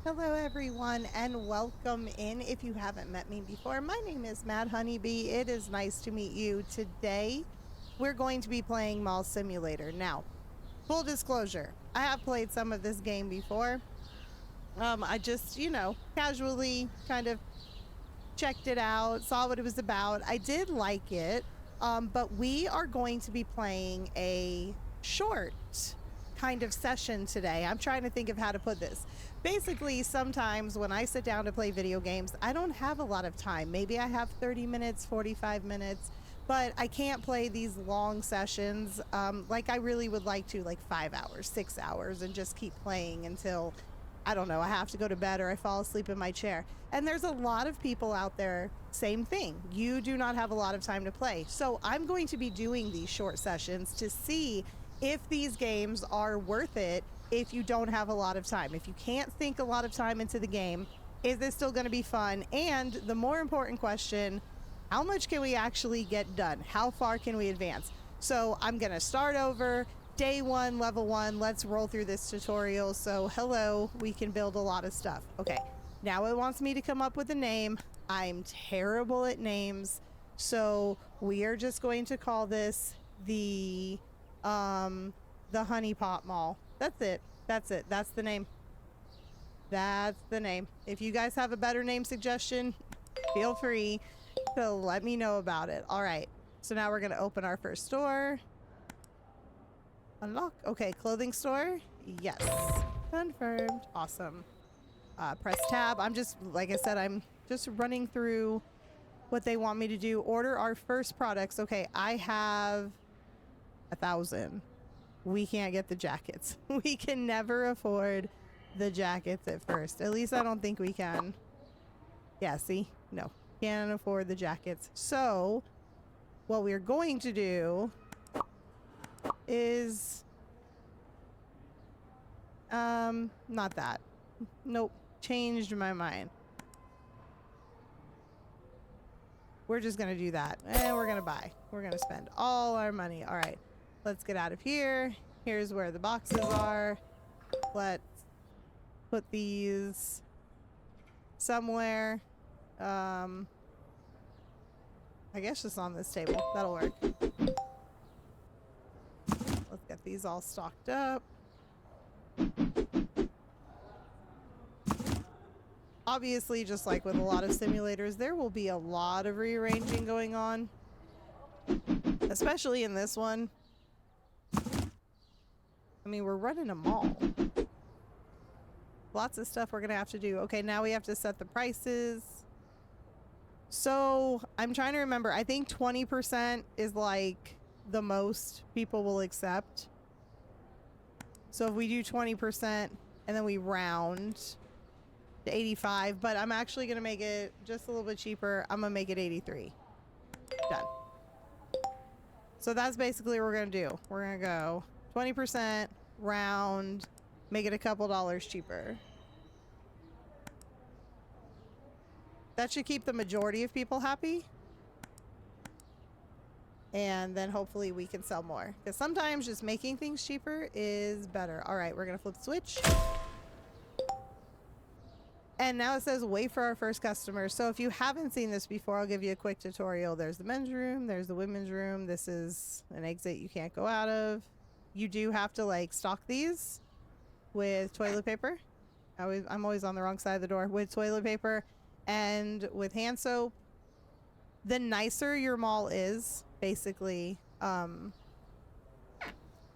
Hello everyone and welcome in. If you haven't met me before, my name is Mad Honeybee. It is nice to meet you. Today, we're going to be playing Mall Simulator. Now, full disclosure, I have played some of this game before. I just, casually kind of checked it out, saw what it was about. I did like it, but we are going to be playing a short kind of session today. I'm trying to think of how to put this. Basically, sometimes when I sit down to play video games, I don't have a lot of time. Maybe I have 30 minutes, 45 minutes, but I can't play these long sessions like I really would like to, like 5 hours, 6 hours, and just keep playing until, I don't know, I have to go to bed or I fall asleep in my chair. And there's a lot of people out there, same thing. You do not have a lot of time to play. So I'm going to be doing these short sessions to see if these games are worth it if you don't have a lot of time. If you can't sink a lot of time into the game, is this still going to be fun? And the more important question, how much can we actually get done? How far can we advance? So I'm going to start over. Day 1, level 1. Let's roll through this tutorial. So hello, we can build a lot of stuff. Okay, now it wants me to come up with a name. I'm terrible at names. So we are just going to call this the Honey Pot Mall. That's it. That's the name. That's the name. If you guys have a better name suggestion, feel free to let me know about it. All right. So now we're going to open our first store. Unlock. Okay, clothing store. Yes. Confirmed. Awesome. Press tab. I'm just, like I said, I'm just running through what they want me to do. Order our first products. Okay, I have 1,000. We can't get the jackets. We can never afford the jackets at first. At least I don't think we can. Yeah, see? No. Can't afford the jackets. So, what we're going to do is... not that. Nope. Changed my mind. We're just gonna do that. And we're gonna buy. We're gonna spend all our money. All right. Let's get out of here. Here's where the boxes are. Let's put these somewhere. I guess just on this table. That'll work. Let's get these all stocked up. Obviously, just like with a lot of simulators, there will be a lot of rearranging going on. Especially in this one. I mean, we're running a mall. Lots of stuff we're going to have to do. Okay, now we have to set the prices. So, I'm trying to remember. I think 20% is like the most people will accept. So, if we do 20% and then we round to 85, but I'm actually going to make it just a little bit cheaper. I'm going to make it 83. Done. So, that's basically what we're going to do. We're going to go 20%, round, make it a couple dollars cheaper. That should keep the majority of people happy. And then hopefully we can sell more. Because sometimes just making things cheaper is better. All right, we're going to flip the switch. And now it says wait for our first customer. So if you haven't seen this before, I'll give you a quick tutorial. There's the men's room. There's the women's room. This is an exit you can't go out of. You do have to like stock these with toilet paper. I'm always on the wrong side of the door. With toilet paper and with hand soap. The nicer your mall is, basically, the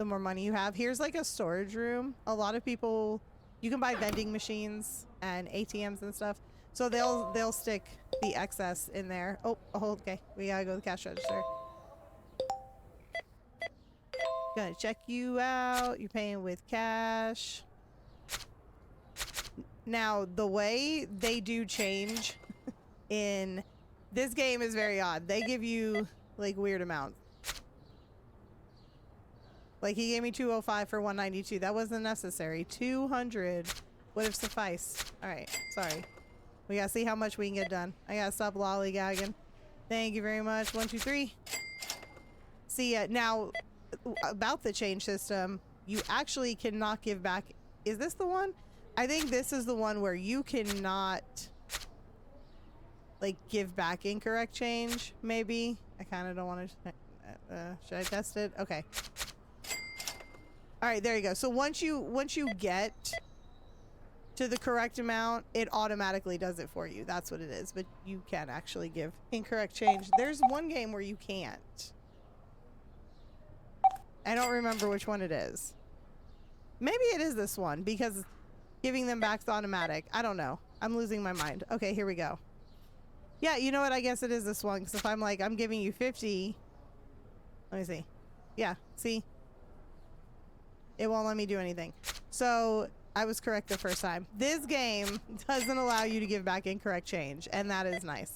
more money you have. Here's like a storage room. A lot of people, you can buy vending machines and ATMs and stuff. So they'll stick the excess in there. Oh, okay. We gotta go to the cash register. Gonna check you out. You're paying with cash. Now, the way they do change in this game is very odd. They give you like weird amounts. Like he gave me 205 for 192. That wasn't necessary. 200 would have sufficed. All right, sorry. We gotta see how much we can get done. I gotta stop lollygagging. Thank you very much. 1, 2, 3. See, now about the change system, you actually cannot give back. Is this the one? I think this is the one where you cannot like give back incorrect change, maybe. I kind of don't want to should I test it? Okay. All right, there you go. So once you get to the correct amount, it automatically does it for you. That's what it is. But you can actually give incorrect change. There's one game where you can't. I don't remember which one it is. Maybe it is this one because giving them back's automatic. I don't know. I'm losing my mind. Okay, here we go. Yeah, you know what? I guess it is this one because if I'm like, I'm giving you 50. Let me see. Yeah, see? It won't let me do anything. So I was correct the first time. This game doesn't allow you to give back incorrect change, and that is nice.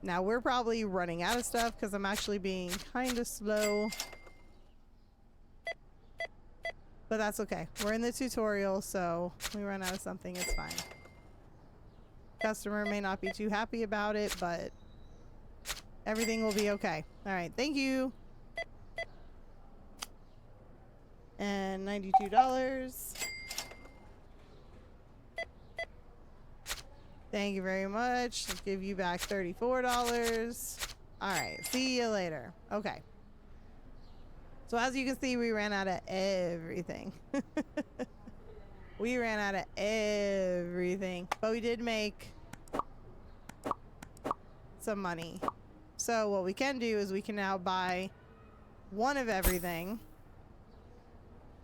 Now we're probably running out of stuff because I'm actually being kind of slow. But that's okay. We're in the tutorial, so we run out of something, it's fine. Customer may not be too happy about it, but everything will be okay. All right, thank you. And $92. Thank you very much. I'll give you back $34. All right, see you later. Okay. So as you can see, we ran out of everything. We ran out of everything, but we did make some money. So what we can do is we can now buy one of everything.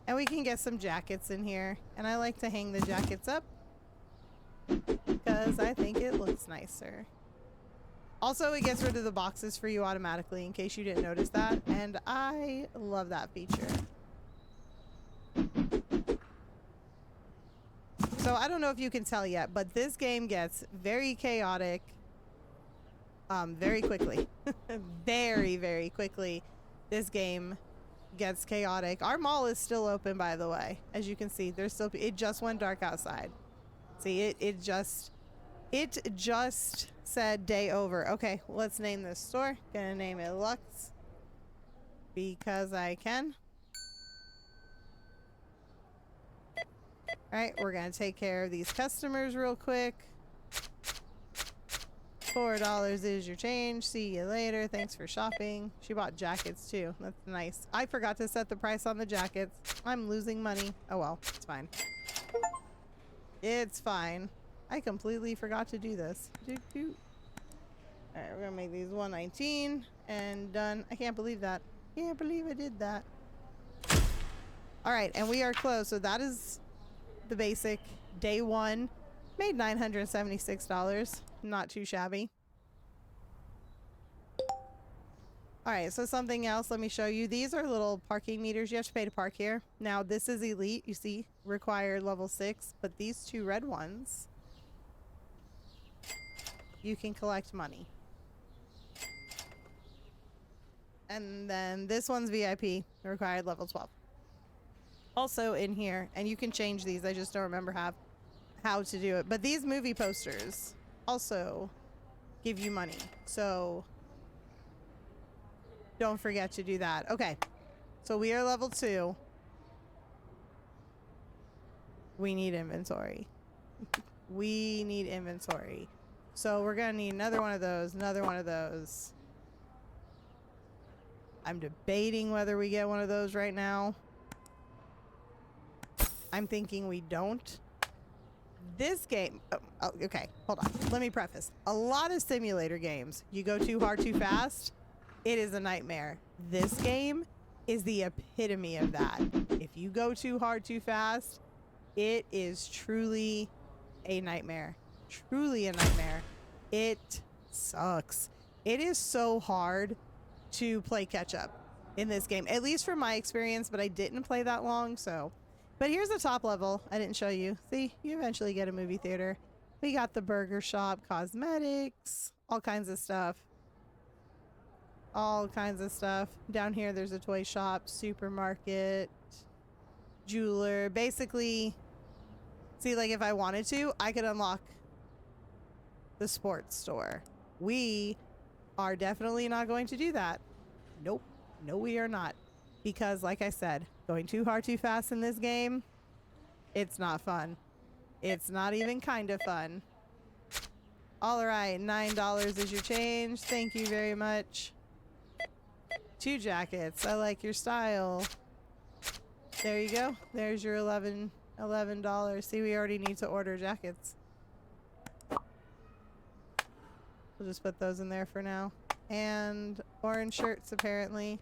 And we can get some jackets in here. And I like to hang the jackets up because I think it looks nicer. Also, it gets rid of the boxes for you automatically in case you didn't notice that. And I love that feature. So I don't know if you can tell yet, but this game gets very chaotic very quickly. Very, very quickly. This game gets chaotic. Our mall is still open, by the way. As you can see, there's still, it just went dark outside. See, it just said day over. Okay, let's name this store. Gonna name it Lux because I can. All right, we're gonna take care of these customers real quick. $4 is your change. See you later. Thanks for shopping. She bought jackets too. That's nice. I forgot to set the price on the jackets. I'm losing money. Oh well, it's fine. It's fine. I completely forgot to do this. Alright, we're gonna make these $119 and done. I can't believe that. Can't believe I did that. Alright, and we are closed. So that is the basic day one. Made $976. Not too shabby. Alright, so something else. Let me show you. These are little parking meters. You have to pay to park here. Now, this is elite. You see, required level 6. But these two red ones, you can collect money. And then this one's VIP. Required level 12. Also in here. And you can change these. I just don't remember how to do it. But these movie posters also give you money. So don't forget to do that. Okay. So we are level 2. We need inventory. We need inventory. So we're going to need another one of those, another one of those. I'm debating whether we get one of those right now. I'm thinking we don't. This game, oh, okay, hold on. Let me preface. A lot of simulator games, you go too hard, too fast, it is a nightmare. This game is the epitome of that. If you go too hard, too fast, it is truly a nightmare. Truly a nightmare. It sucks. It is so hard to play catch up in this game, at least from my experience, but I didn't play that long, so. But here's the top level. I didn't show you. See, you eventually get a movie theater. We got the burger shop, cosmetics, all kinds of stuff. All kinds of stuff. Down here, there's a toy shop, supermarket, jeweler. Basically, see, like if I wanted to, I could unlock the sports store. We are definitely not going to do that. Nope. No, we are not. Because, like I said, going too hard, too fast in this game, It's not fun. It's not even kind of fun. All right, $9 is your change. Thank you very much. 2 jackets. I like your style. There you go. There's your $11. See, we already need to order jackets. We'll just put those in there for now. And orange shirts, apparently.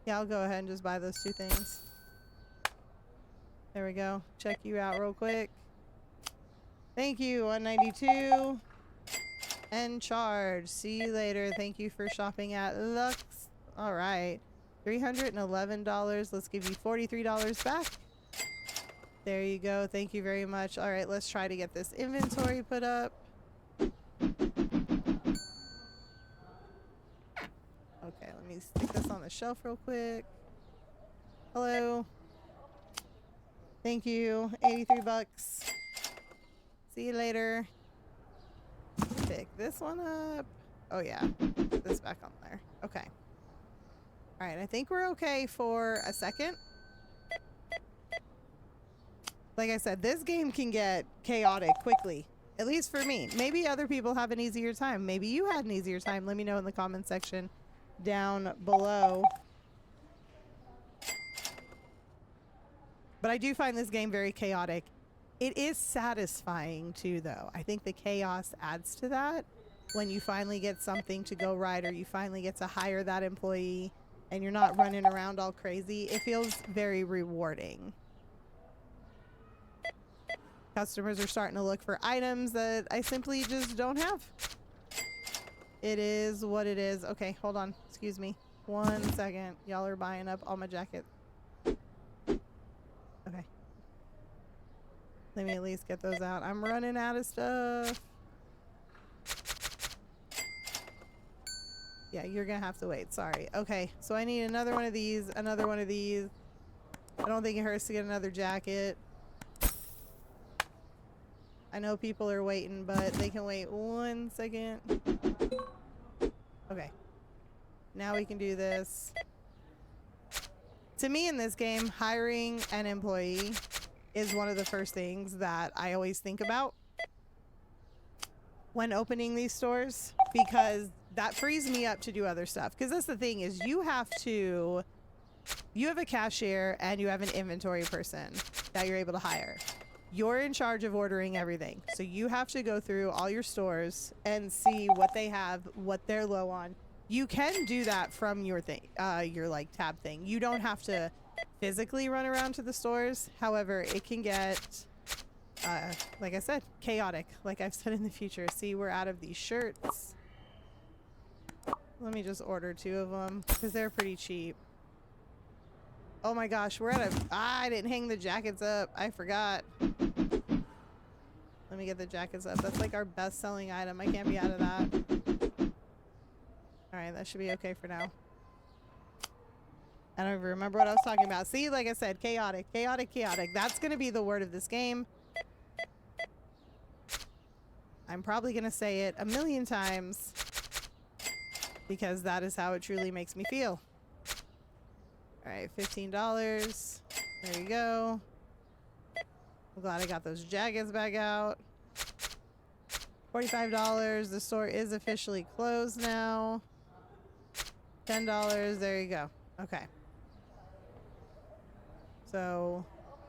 Yeah, I'll go ahead and just buy those 2 things. There we go. Check you out real quick. Thank you, 192. And charge. See you later. Thank you for shopping at Lux. All right. $311. Let's give you $43 back. There you go. Thank you very much. All right, let's try to get this inventory put up. Okay, let me stick this on the shelf real quick. Hello. Thank you. 83 bucks. See you later. Pick this one up. Oh yeah, put this back on there. Okay. All right, I think we're okay for a second. Like I said, this game can get chaotic quickly, at least for me. Maybe other people have an easier time. Maybe you had an easier time. Let me know in the comment section down below. But I do find this game very chaotic. It is satisfying too, though. I think the chaos adds to that. When you finally get something to go right, or you finally get to hire that employee and you're not running around all crazy, it feels very rewarding. Customers are starting to look for items that I simply just don't have. It is what it is. Okay, hold on. Excuse me. 1 second. Y'all are buying up all my jackets. Okay. Let me at least get those out. I'm running out of stuff. Yeah, you're gonna have to wait. Sorry. Okay, so I need another one of these, another one of these. I don't think it hurts to get another jacket. I know people are waiting, but they can wait 1 second. Okay. Now we can do this. To me in this game, hiring an employee is one of the first things that I always think about when opening these stores, because that frees me up to do other stuff. Because that's the thing, is you have a cashier and you have an inventory person that you're able to hire. You're in charge of ordering everything. So you have to go through all your stores and see what they have, what they're low on. You can do that from your thing, your like tab thing. You don't have to physically run around to the stores. However, it can get, like I said, chaotic. Like I've said in the future. See, we're out of these shirts. Let me just order 2 of them because they're pretty cheap. Oh my gosh, we're at a... I didn't hang the jackets up. I forgot. Let me get the jackets up. That's like our best-selling item. I can't be out of that. Alright, that should be okay for now. I don't even remember what I was talking about. See, like I said, chaotic, chaotic, chaotic. That's going to be the word of this game. I'm probably going to say it a million times because that is how it truly makes me feel. Alright, $15. There you go. I'm glad I got those jackets back out. $45. The store is officially closed now. $10. There you go. Okay. So,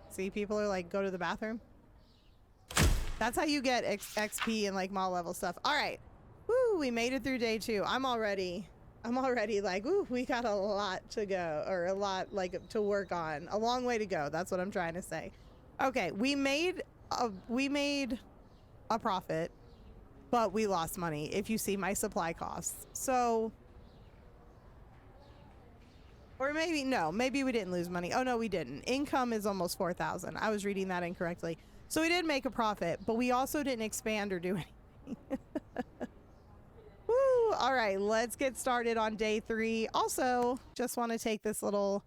see, people are like, go to the bathroom. That's how you get XP and like mall level stuff. Alright. Woo, we made it through day 2. I'm already like, ooh, we got a lot to go, or a lot like to work on. A long way to go. That's what I'm trying to say. Okay, we made a profit, but we lost money if you see my supply costs. So, or maybe, no, maybe we didn't lose money. Oh no, we didn't. Income is almost 4,000. I was reading that incorrectly. So we did make a profit, but we also didn't expand or do anything. Woo! All right, let's get started on day 3. Also, just want to take this little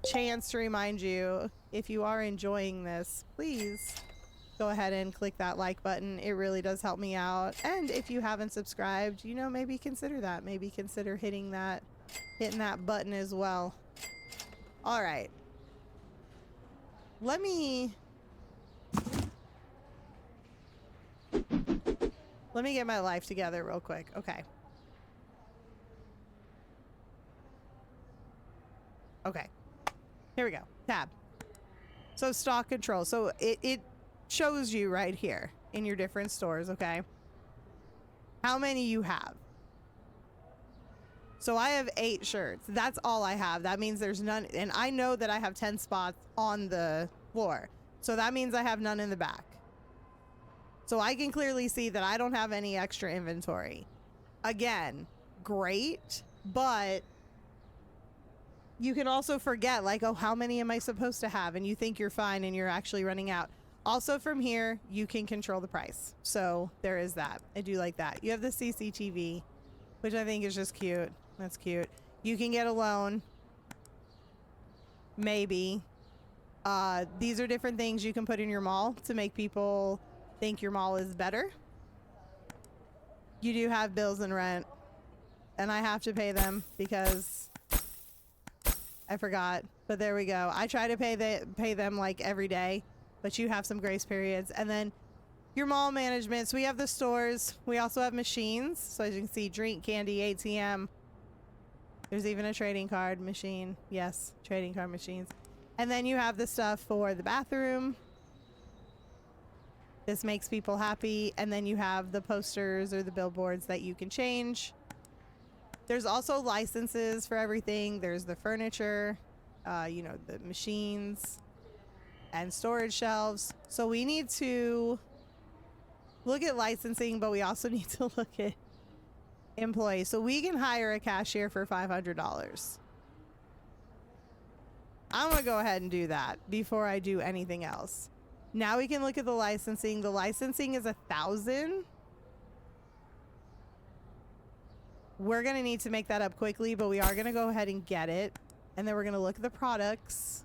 chance to remind you, if you are enjoying this, please go ahead and click that like button. It really does help me out. And if you haven't subscribed, you know, maybe consider that. Maybe consider hitting that Hitting that button as well. All right. Let me get my life together real quick. Okay. Okay. Here we go. Tab. So stock control. So it shows you right here in your different stores, okay? How many you have. So I have 8 shirts. That's all I have. That means there's none. And I know that I have 10 spots on the floor. So that means I have none in the back. So I can clearly see that I don't have any extra inventory. Again, great, but you can also forget, like, oh, how many am I supposed to have? And you think you're fine and you're actually running out. Also from here, you can control the price. So there is that. I do like that. You have the CCTV, which I think is just cute. That's cute. You can get a loan. Maybe. These are different things you can put in your mall to make people think your mall is better. You do have bills and rent, and I have to pay them because I forgot, but there we go. I try to pay them like every day, but you have some grace periods. And then your mall management. So we have the stores. We also have machines. So as you can see, drink, candy, ATM. There's even a trading card machine. Yes, trading card machines. And then you have the stuff for the bathroom. This makes people happy. And then you have the posters or the billboards that you can change. There's also licenses for everything. There's the furniture, you know, the machines and storage shelves. So we need to look at licensing, but we also need to look at employees. So we can hire a cashier for $500. I'm going to go ahead and do that before I do anything else. Now we can look at the licensing. The licensing is $1,000. We're going to need to make that up quickly, but we are going to go ahead and get it. And then we're going to look at the products.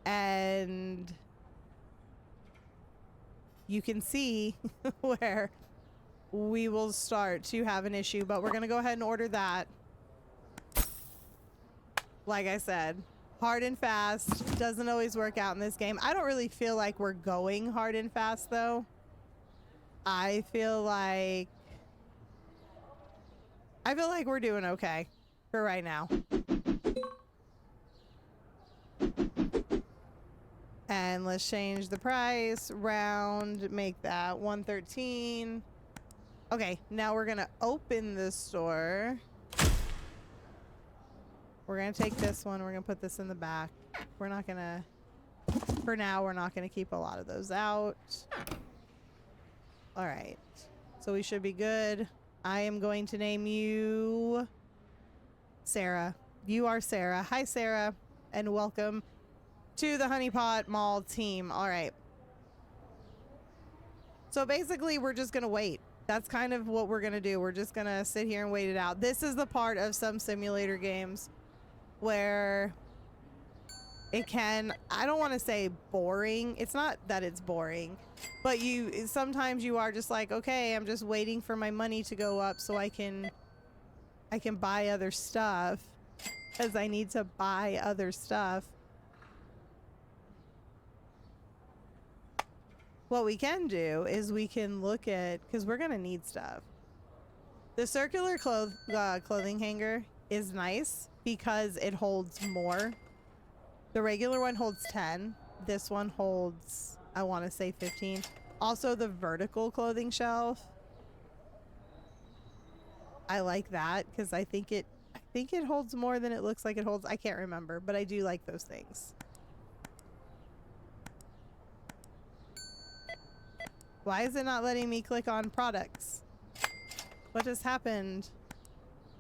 And you can see where we will start to have an issue, but we're going to go ahead and order that. Like I said, hard and fast doesn't always work out in this game. I don't really feel like we're going hard and fast, though. I feel like we're doing okay for right now. And let's change the price. Round, make that 113. Okay, now we're gonna open the store. We're gonna take this one. We're gonna put this in the back. We're not gonna, for now, we're not gonna keep a lot of those out. All right, so we should be good. I am going to name you Sarah. You are Sarah. Hi, Sarah, and welcome to the Honey Pot Mall team. All right. So basically, we're just going to wait. That's kind of what we're going to do. We're just going to sit here and wait it out. This is the part of some simulator games where it can, I don't want to say boring. It's not that it's boring, but sometimes you are just like, okay, I'm just waiting for my money to go up so I can buy other stuff, because I need to buy other stuff. What we can do is we can look at, because we're going to need stuff. The circular clothing hanger is nice because it holds more. The regular one holds 10. This one holds, I want to say 15. Also, the vertical clothing shelf, I like that because I think it holds more than it looks like it holds. I can't remember, but I do like those things. Why is it not letting me click on products? What just happened?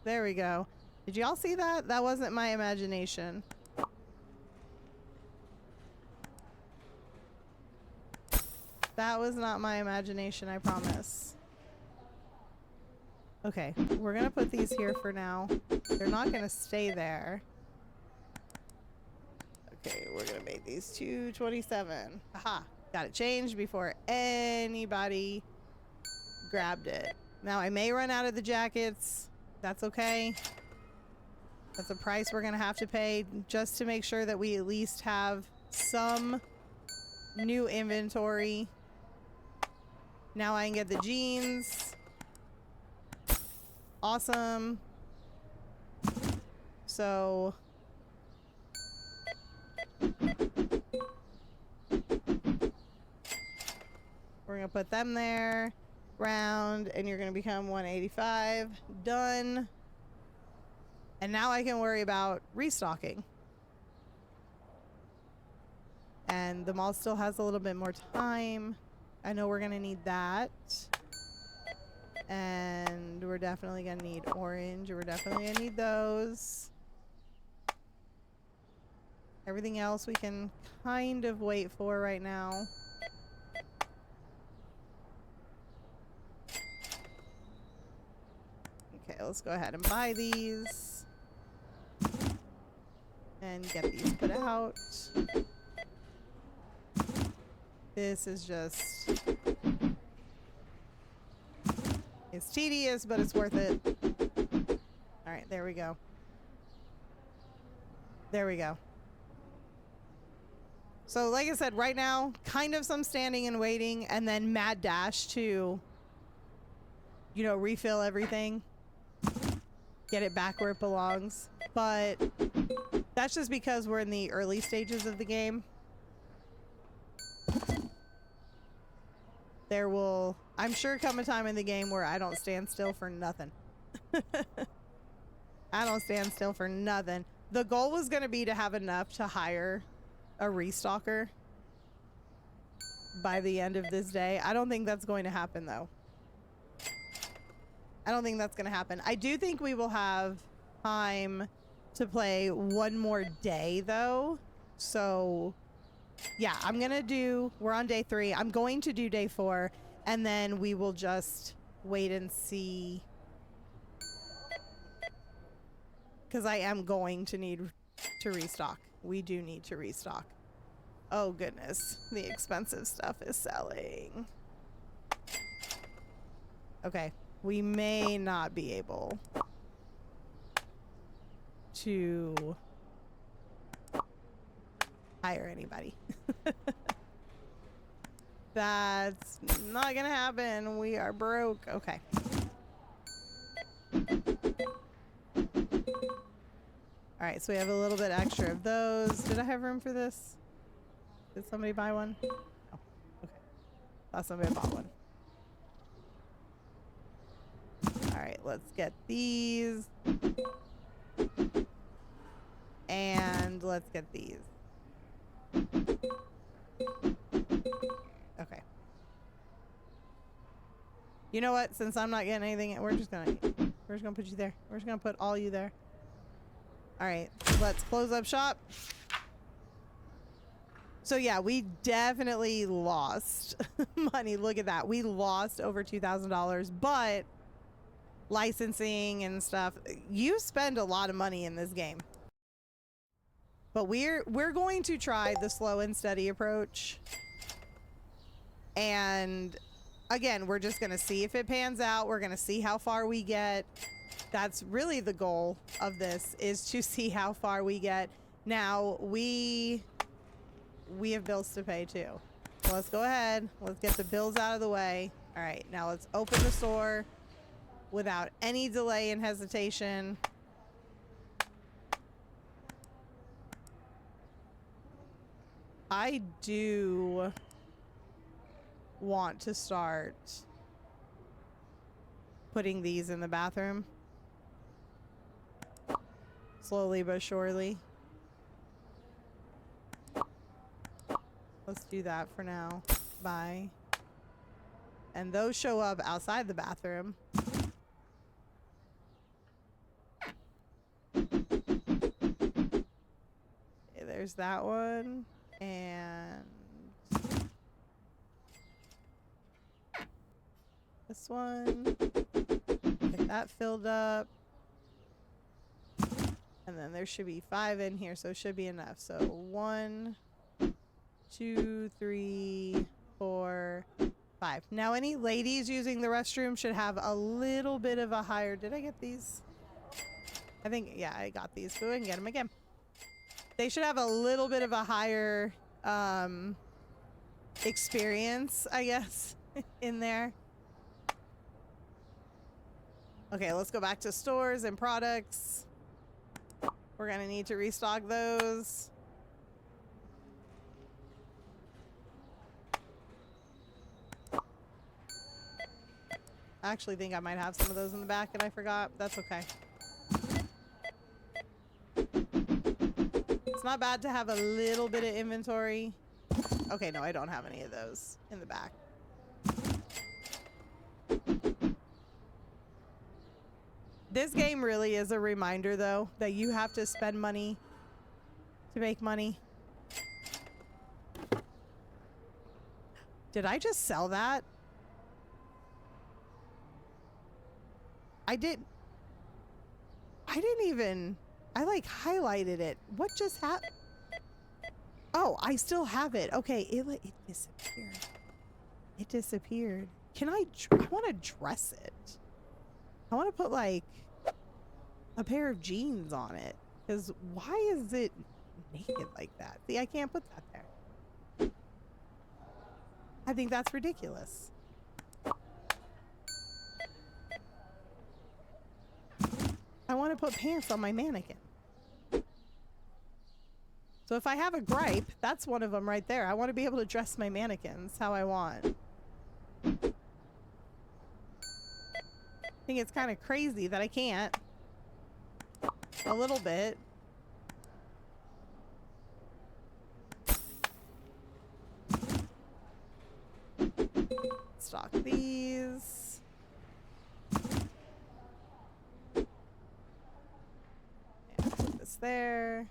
There we go. Did y'all see that? That wasn't my imagination. That was not my imagination, I promise. Okay, we're gonna put these here for now. They're not gonna stay there. Okay, we're gonna make these 227. Aha, got it changed before anybody grabbed it. Now I may run out of the jackets. That's okay. That's a price we're gonna have to pay just to make sure that we at least have some new inventory. Now I can get the jeans. Awesome. So we're gonna put them there. Round, and you're gonna become 185. Done. And now I can worry about restocking. And the mall still has a little bit more time. I know we're gonna need that. And we're definitely gonna need orange. We're definitely gonna need those. Everything else we can kind of wait for right now. Okay, let's go ahead and buy these. And get these put out. This is just... it's tedious, but it's worth it. Alright, there we go. There we go. So, like I said, right now, kind of some standing and waiting, and then mad dash to, you know, refill everything. Get it back where it belongs. But that's just because we're in the early stages of the game. There will, I'm sure, come a time in the game where I don't stand still for nothing. I don't stand still for nothing. The goal was going to be to have enough to hire a restocker by the end of this day. I don't think that's going to happen, though. I don't think that's going to happen. I do think we will have time to play one more day, though. So, yeah, I'm going to do... we're on day 3. I'm going to do day 4, and then we will just wait and see. Because I am going to need to restock. We do need to restock. Oh, goodness. The expensive stuff is selling. Okay. We may not be able to hire anybody. That's not gonna happen. We are broke. Okay. Alright, so we have a little bit extra of those. Did I have room for this? Did somebody buy one? Oh, okay. Thought somebody bought one. Alright, let's get these. And let's get these. Okay. You know what? Since I'm not getting anything, we're just gonna put you there. We're just gonna put all you there. Alright, let's close up shop. So yeah, we definitely lost money. Look at that. We lost over $2,000, but licensing and stuff, you spend a lot of money in this game. But we're going to try the slow and steady approach. And again, we're just going to see if it pans out. We're going to see how far we get. That's really the goal of this, is to see how far we get. Now, we have bills to pay too. So let's go ahead. Let's get the bills out of the way. All right, now let's open the store without any delay and hesitation. I do want to start putting these in the bathroom. Slowly but surely. Let's do that for now. Bye. And those show up outside the bathroom. Okay, there's that one. And this one. Get that filled up. And then there should be 5 in here, so it should be enough. So 1, 2, 3, 4, 5. Now any ladies using the restroom should have a little bit of a higher... Did I get these? I think, yeah, I got these. Go and get them again. They should have a little bit of a higher experience, I guess, in there. Okay, let's go back to stores and products. We're gonna need to restock those. I actually think I might have some of those in the back and I forgot. That's okay. It's not bad to have a little bit of inventory. Okay, no, I don't have any of those in the back. This game really is a reminder, though, that you have to spend money to make money. Did I just sell that? I didn't even... I, like, highlighted it. What just happened? Oh, I still have it. Okay, it disappeared. It disappeared. Can I want to dress it. I want to put, like, a pair of jeans on it. Because why is it naked like that? See, I can't put that there. I think that's ridiculous. I want to put pants on my mannequin. So if I have a gripe, that's one of them right there. I want to be able to dress my mannequins how I want. I think it's kind of crazy that I can't. A little bit. Stock these. And put this there.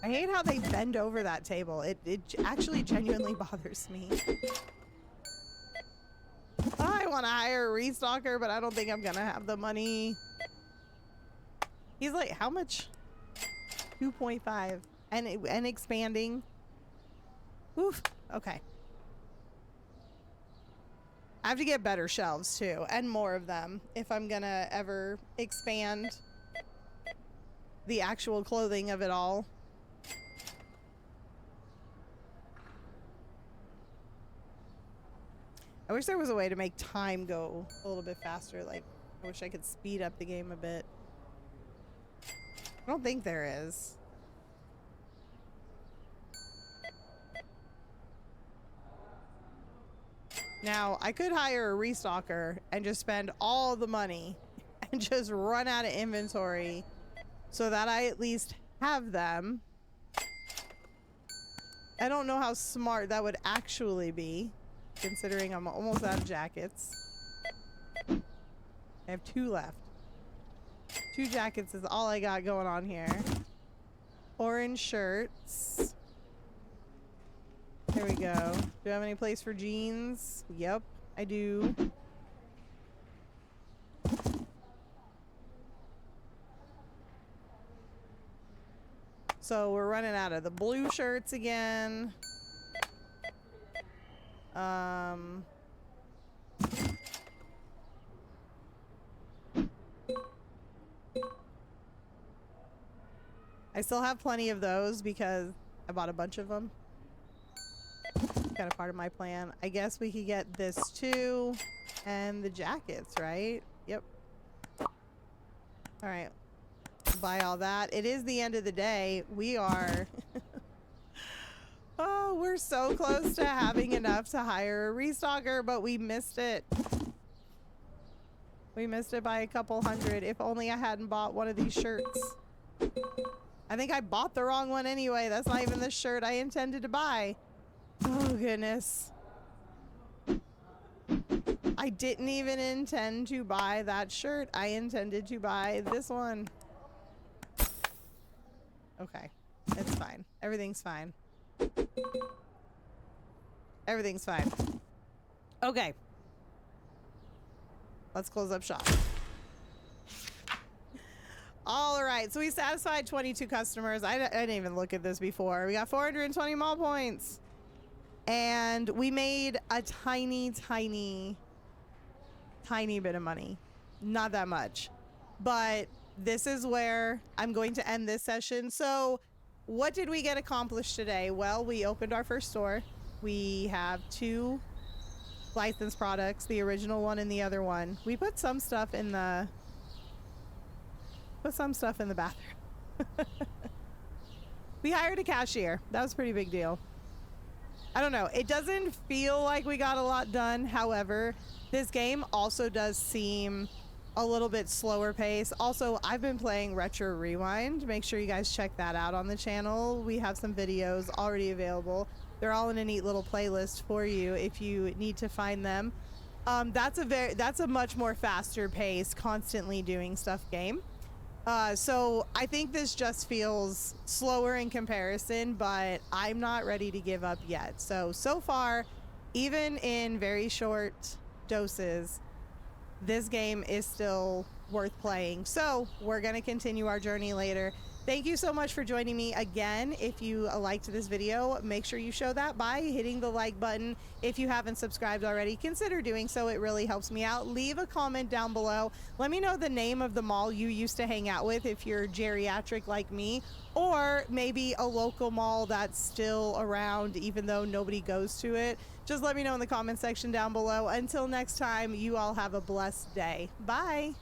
I hate how they bend over that table. It actually genuinely bothers me. I want to hire a restocker, but I don't think I'm gonna have the money. He's like, how much? 2.5 and expanding. Oof. Okay. I have to get better shelves too, and more of them if I'm gonna ever expand the actual clothing of it all. I wish there was a way to make time go a little bit faster. Like, I wish I could speed up the game a bit. I don't think there is. Now, I could hire a restocker and just spend all the money and just run out of inventory so that I at least have them. I don't know how smart that would actually be, considering I'm almost out of jackets. I have 2 left. 2 jackets is all I got going on here. Orange shirts. There we go. Do I have any place for jeans? Yep, I do. So we're running out of the blue shirts again. I still have plenty of those because I bought a bunch of them. Kind of part of my plan. I guess we could get this too. And the jackets, right? Yep. Alright. Buy all that. It is the end of the day. We are... Oh, we're so close to having enough to hire a restocker, but we missed it. We missed it by a couple hundred. If only I hadn't bought one of these shirts. I think I bought the wrong one anyway. That's not even the shirt I intended to buy. Oh, goodness. I didn't even intend to buy that shirt. I intended to buy this one. Okay. It's fine. Everything's fine. Everything's fine. Okay. Let's close up shop. All right. So we satisfied 22 customers. I didn't even look at this before. We got 420 mall points. And we made a tiny bit of money. Not that much. But this is where I'm going to end this session. So what did we get accomplished today? Well, we opened our first store. We have 2 licensed products, the original one and the other one. We put some stuff in the bathroom. We hired a cashier. That was a pretty big deal. I don't know. It doesn't feel like we got a lot done. However, this game also does seem a little bit slower pace. Also, I've been playing Retro Rewind. Make sure you guys check that out on the channel. We have some videos already available. They're all in a neat little playlist for you if you need to find them. That's a much more faster pace, constantly doing stuff game. So I think this just feels slower in comparison, but I'm not ready to give up yet. So far, even in very short doses, this game is still worth playing. So we're going to continue our journey later. Thank you so much for joining me again. If you liked this video, make sure you show that by hitting the like button. If you haven't subscribed already, consider doing so. It really helps me out. Leave a comment down below. Let me know the name of the mall you used to hang out with if you're geriatric like me, or maybe a local mall that's still around even though nobody goes to it. Just let me know in the comment section down below. Until next time, you all have a blessed day. Bye.